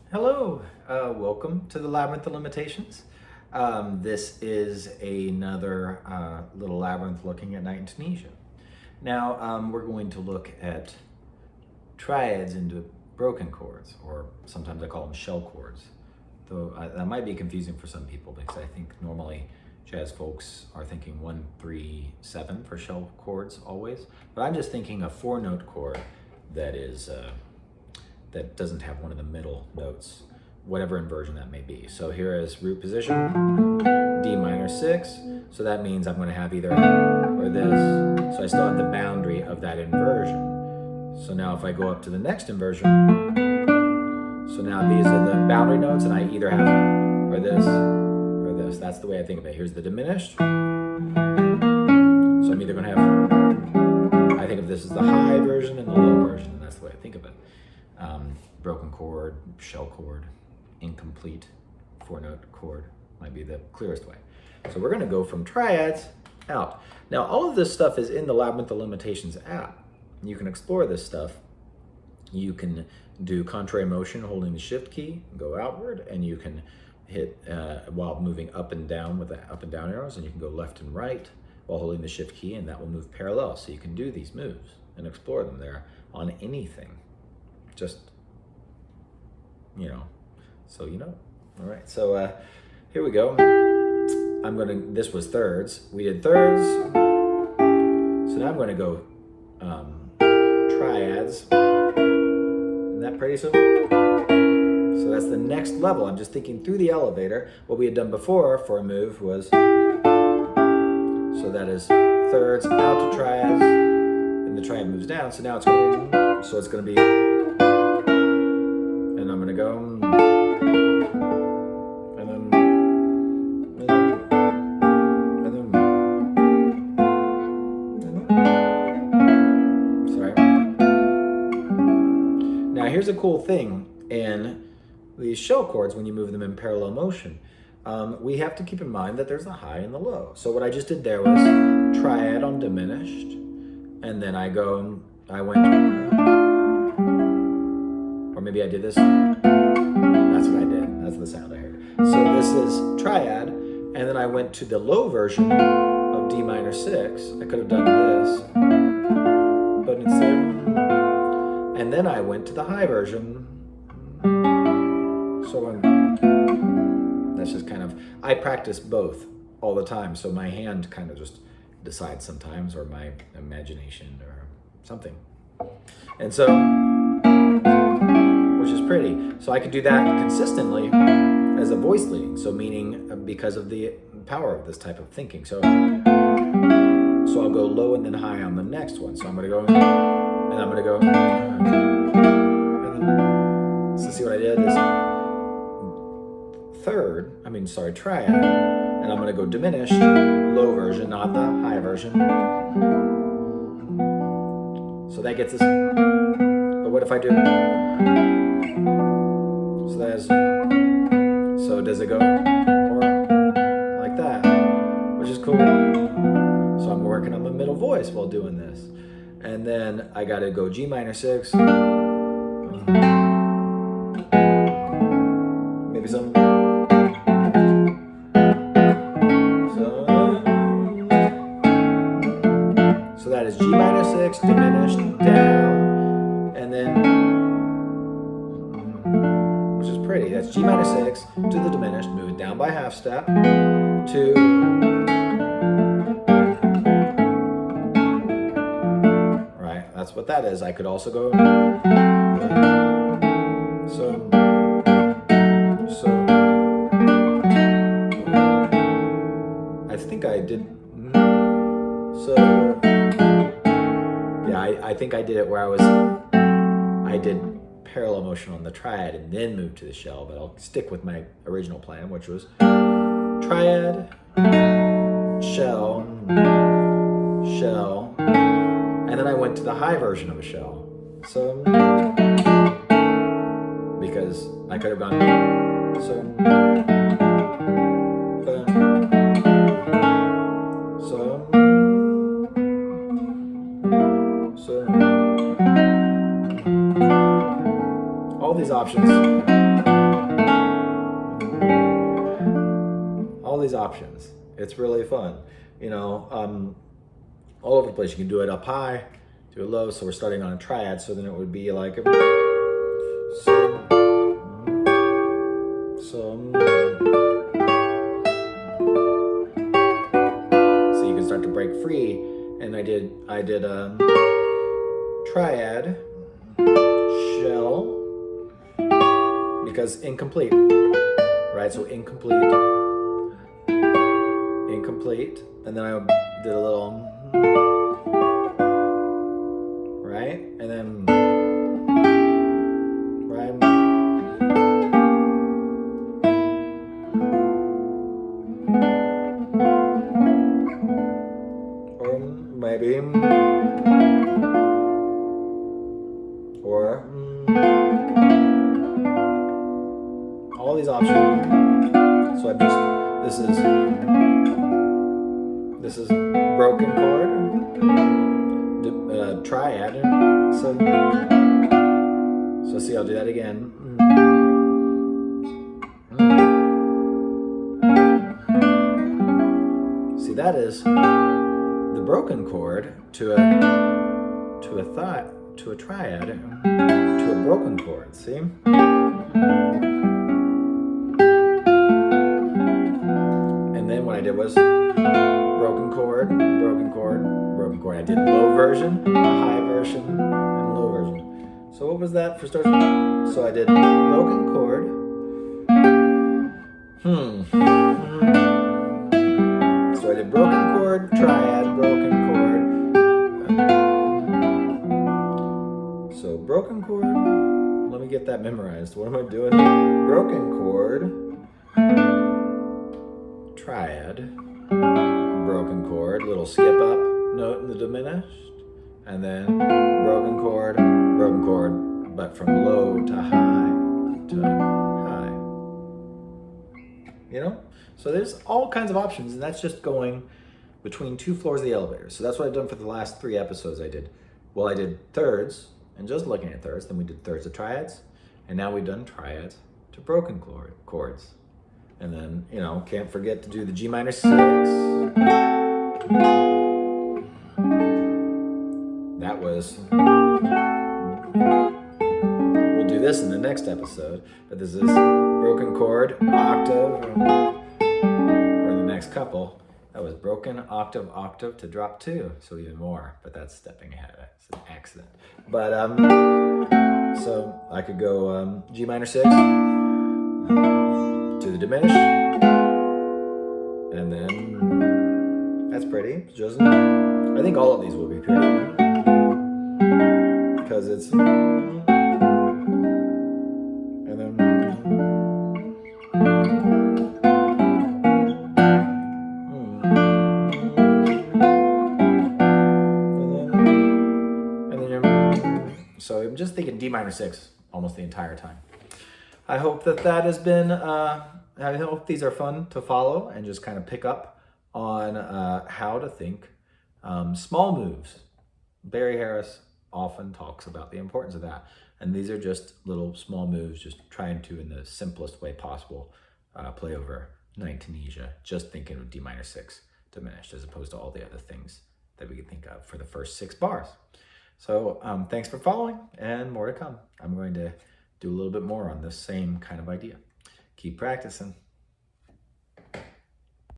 Hello, welcome to the Labyrinth of Limitations. This is another little labyrinth looking at night in Tunisia. Now we're going to look at triads into broken chords, or sometimes I call them shell chords. Though that might be confusing for some people because I think normally jazz folks are thinking 1, 3, 7 for shell chords always. But I'm just thinking a 4-note chord that is that doesn't have one of the middle notes, whatever inversion that may be. So here is root position, D minor 6. So that means I'm going to have either or this. So I still have the boundary of that inversion. So now if I go up to the next inversion, so now these are the boundary notes, and I either have or this or this. That's the way I think of it. Here's the diminished. So I'm either going to have, I think of this as the high version and the low version, and that's the way I think of it. Broken chord, shell chord, incomplete 4-note chord might be the clearest way. So we're going to go from triads out. Now all of this stuff is in the Labyrinth of Limitations app. You can explore this stuff. You can do contrary motion holding the shift key, go outward, and you can hit while moving up and down with the up and down arrows, and you can go left and right while holding the shift key, and that will move parallel. So you can do these moves and explore them there on anything. Just, so All right, so here we go. This was thirds. We did thirds. So now I'm gonna go triads. Isn't that pretty? So that's the next level. I'm just thinking through the elevator. What we had done before for a move was, so that is thirds out to triads, and the triad moves down. So now it's going to, so it's going to be, and I'm going to go, and then, sorry. Now here's a cool thing in these shell chords when you move them in parallel motion. We have to keep in mind that there's a high and the low. So what I just did there was triad on diminished, and then I went, or maybe I did this. That's what I did. That's the sound I heard. So this is triad, and then I went to the low version of D minor 6. I could have done this, but instead, and then I went to the high version. So that's just kind of, I practice both all the time, so my hand kind of just decides sometimes, or my imagination or something. And so, which is pretty. So I could do that consistently as a voice leading, so meaning because of the power of this type of thinking. So I'll go low and then high on the next one. So I'm gonna go, and I'm gonna go, and then, so see what I did is, triad, and I'm going to go diminished, low version, not the high version. So that gets us, but what if I do, so does it go or like that, which is cool. So I'm working on the middle voice while doing this. And then I got to go G minor 6, maybe some, so that is G minor 6, diminished, down, and then, which is pretty, that's G minor 6 to the diminished, move it down by half step, to, right, that's what that is. I could also go, so, I think I did, so, yeah, I think I did it where I did parallel motion on the triad and then moved to the shell, but I'll stick with my original plan, which was triad, shell, shell, and then I went to the high version of a shell. So, because I could have gone, so, all these options. these options. It's really fun. You know, all over the place. You can do it up high, do it low. So we're starting on a triad. So then it would be like so you can start to break free. And I did a triad, shell, because incomplete, right? So incomplete, and then I did a little, right? And then, right? Or maybe, or all these options. So I've just, this is broken chord, triad. So see, I'll do that again. See, that is the broken chord to a triad to a broken chord. See? And then what I did was broken chord, broken chord, broken chord. I did low version, high version, and low version. So what was that for stars? So I did broken chord. So I did broken chord, triad, broken chord. So broken chord. Let me get that memorized. What am I doing? Broken chord, triad, broken chord, little skip up note in the diminished, and then broken chord, but from low to high to high. You know? So there's all kinds of options, and that's just going between two floors of the elevator. So that's what I've done for the last 3 episodes I did. Well, I did thirds, and just looking at thirds, then we did thirds to triads, and now we've done triads to broken chords. And then, you know, can't forget to do the G minor 6. That was, we'll do this in the next episode, but this is broken chord, octave, or the next couple. That was broken, octave, octave to drop 2, so even more, but that's stepping ahead. It's an accident. But, so I could go G minor 6 to the diminished, and then that's pretty. Just, I think all of these will be pretty because it's, and then, so I'm just thinking D minor 6 almost the entire time. I hope that has been, I hope these are fun to follow and just kind of pick up on how to think small moves. Barry Harris often talks about the importance of that. And these are just little small moves, just trying to, in the simplest way possible, play over Night Tunisia, just thinking of D minor 6 diminished as opposed to all the other things that we could think of for the first 6 bars. So thanks for following, and more to come. I'm going to do a little bit more on this same kind of idea. Keep practicing.